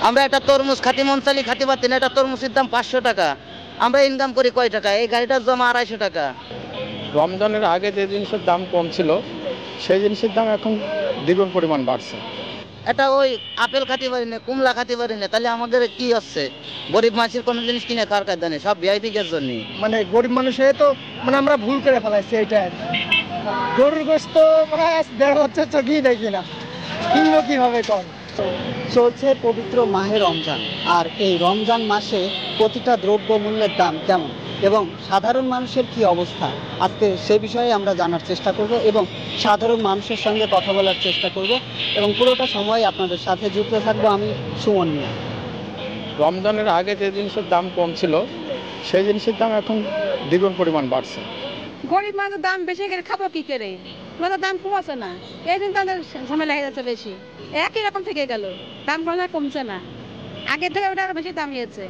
আমরা একটা তরমুজ খাতি মনসালি খাতি পাচ্ছি না, একটা তরমুজের দাম 500 টাকা। আমরা ইনকাম করি কয় টাকা? এই গাড়িটার জমা 250 টাকা। রমজানের আগে যে জিনিসের দাম কম ছিল সেই জিনিসের দাম এখন দ্বিগুণ পরিমাণ বাড়ছে। এটা ওই আপেল খাতে পারি না, কুমলা খাতে পারি না, তাহলে আমাদের কি হচ্ছে? গরিব মানুষের কোনো জিনিস কিনে খাওয়ার কায়দা নেই, সব ভিআইপিদের জন্য। মানে গরিব মানুষের তো মানে আমরা ভুল করে ফেলাইছি এইটা। গরুর গোশত মানে দেড় বছর চোখেই দেখি না, কিনবো কিভাবে কম। চলছে পবিত্র মাহে রমজান, আর এই রমজান মাসে প্রতিটা দ্রব্য মূল্যের দাম কেমন এবং সাধারণ মানুষের কি অবস্থা, আজকে সে বিষয়ে আমরা জানার চেষ্টা করব এবং সাধারণ মানুষের সঙ্গে কথা বলার চেষ্টা করব এবং পুরোটা সময় আপনাদের সাথে যুক্ত থাকবো আমি সুমন মিয়া। রমজানের আগে যে জিনিসের দাম কম ছিল সেই জিনিসের দাম এখন দ্বিগুণ পরিমাণ বাড়ছে। গরিব মানুষের দাম বেশি করে খাবো কি করে? ওদের দাম কমাচ্ছে না, এই দিন তাদের ঝামেলা হয়ে যাচ্ছে বেশি। একই রকম থেকে গেল, দাম কমছে না, আগের থেকে ওটা বেশি দাম হয়েছে।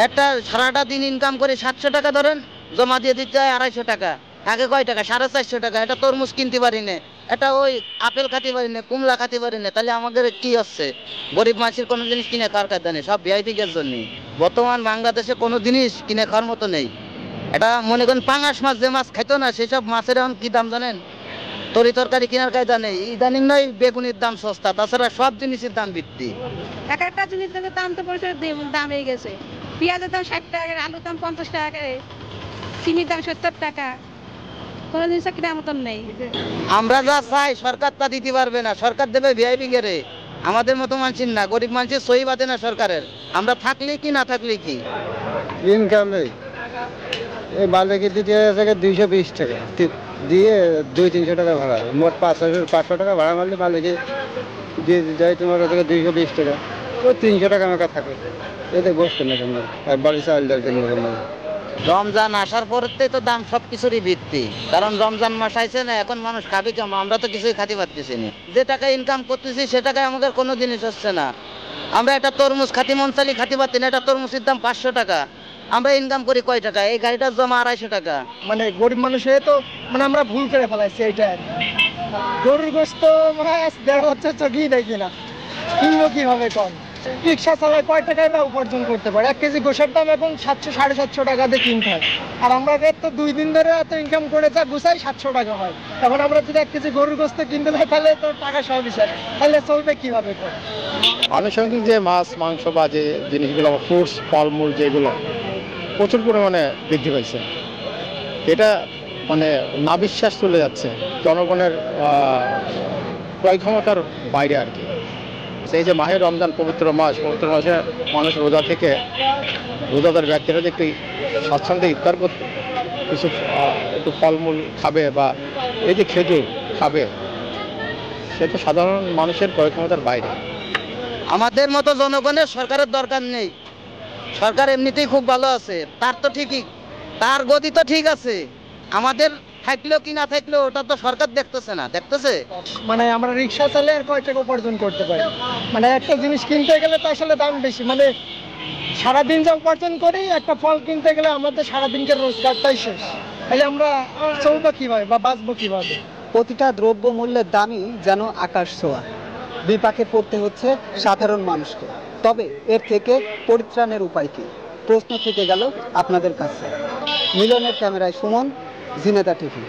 একটা সারাটা দিন ইনকাম করে 700 টাকা ধরেন, জমা দিয়ে দিতে হয় 250 টাকা। আগে কয় টাকা? 450 টাকা। এটা তরমুজ কিনতে পারি না, এটা ওই আপেল খাতে পারি না, কুমলা খাতে পারি না, তাহলে আমাদের কি হচ্ছে? গরিব মানুষের কোনো জিনিস কিনে খাওয়ার কায়দা নেই, সব ভিআইপিদের জন্য। বর্তমান বাংলাদেশে কোনো জিনিস কিনে খাওয়ার মতো নেই। এটা মনে করেন পাঙাশ মাছ, যে মাছ খাইতো না সেসব মাছের এখন কি দাম জানেন? তরি তরকারি কেনার কায়দা নেই। ইদানিং নয় বেগুনির দাম সস্তা, তাছাড়া সব জিনিসের দাম বৃদ্ধি। এক একটা জিনিসের দাম তো পরিচয় দাম হয়ে গেছে। পেঁয়াজের দাম 60 টাকা, আলুর দাম 50 টাকা করে, চিনির দাম 70 টাকা। কোনো জিনিসের কেনার মতন নেই। আমরা যা চাই সরকার তা দিতে পারবে না, সরকার দেবে ভিআইপি গেরে। আমাদের মতো মানুষের না, গরিব মানুষের সই বাদে না সরকারের। আমরা থাকলে কি না থাকলে কি? ইনকাম নেই, এই বালিকে দিতে 220 টাকা দিয়ে 200-300 টাকা ভাড়া, মোট 500 টাকা ভাড়া মারলে মালিকে দিয়ে যায় তোমার 220 টাকা, ওই 300 টাকা আমার থাকে। এতে বসতে না কেন, আর বাড়ি চাল ডাল কেন? রমজান আসার পরেই তো দাম সব কিছুরই বৃদ্ধি, কারণ রমজান মাস আইছে না, এখন মানুষ খাবে কেমন? আমরা তো কিছুই খাতে পারতেছি না। যে টাকা ইনকাম করতেছি সে টাকায় আমাদের কোনো জিনিস হচ্ছে না। আমরা একটা তরমুজ খাতি মনসালি খাতে পারছি না, একটা তরমুজের দাম 500 টাকা। আমরা ইনকাম করি কয় টাকা? এই গাড়িটার জমা 250 টাকা। মানে গরিব মানুষের তো মানে আমরা ভুল করে ফেলাইছি এইটা। গরুর গোশত মানে দেড় বছর চোখেই দেখি না, কিনবো কিভাবে কম? রিক্সা চালায় কয় টাকায় না উপার্জন করতে পারে? 1 কেজি গোশের দাম এখন 700-750 টাকা দিয়ে কিনতে হয়, আর আমরা তো 2 দিন ধরে এত ইনকাম করে যা গুছাই 700 টাকা হয়। এখন আমরা যদি 1 কেজি গরুর গোশত কিনতে যাই তাহলে তো টাকা সব বিষয়, তাহলে চলবে কিভাবে কম? আনুষঙ্গিক যে মাছ মাংস বা যে জিনিসগুলো, ফ্রুটস ফলমূল যেগুলো প্রচুর পরিমাণে বৃদ্ধি পাইছে, এটা মানে নাবিশ্বাস চলে যাচ্ছে জনগণের ক্রয় ক্ষমতার বাইরে আর কি। সেই যে মাহে রমজান পবিত্র মাস, পবিত্র মাসে মানুষ রোজা থেকে রোজাদার ব্যক্তিরা যে একটু স্বাচ্ছন্দ্যে ইফতার করতে কিছু একটু ফলমূল খাবে বা এই যে খেজুর খাবে, সেটা সাধারণ মানুষের ক্রয় ক্ষমতার বাইরে। আমাদের মতো জনগণের সরকারের দরকার নেই, সরকার এমনিতেই খুব ভালো আছে। তার তো ঠিকই, তার গতি তো ঠিক আছে, আমাদের থাকলেও কি না থাকলেও ওটা তো সরকার দেখতেছে না, দেখতেছে। মানে আমরা রিক্সা চালে আর কয় টাকা উপার্জন করতে পারি? মানে একটা জিনিস কিনতে গেলে তো আসলে দাম বেশি, মানে সারাদিন যা উপার্জন করি একটা ফল কিনতে গেলে আমাদের সারাদিনকার রোজগারটাই শেষ, তাহলে আমরা চলবো কিভাবে বা বাঁচবো কিভাবে? প্রতিটা দ্রব্য মূল্যের দামই যেন আকাশ ছোঁয়া, বিপাকে পড়তে হচ্ছে সাধারণ মানুষকে। তবে এর থেকে পরিত্রাণের উপায় কি? প্রশ্ন থেকে গেল আপনাদের কাছে। মিলনের ক্যামেরায় সুমন, ঝিনেদা টিভি।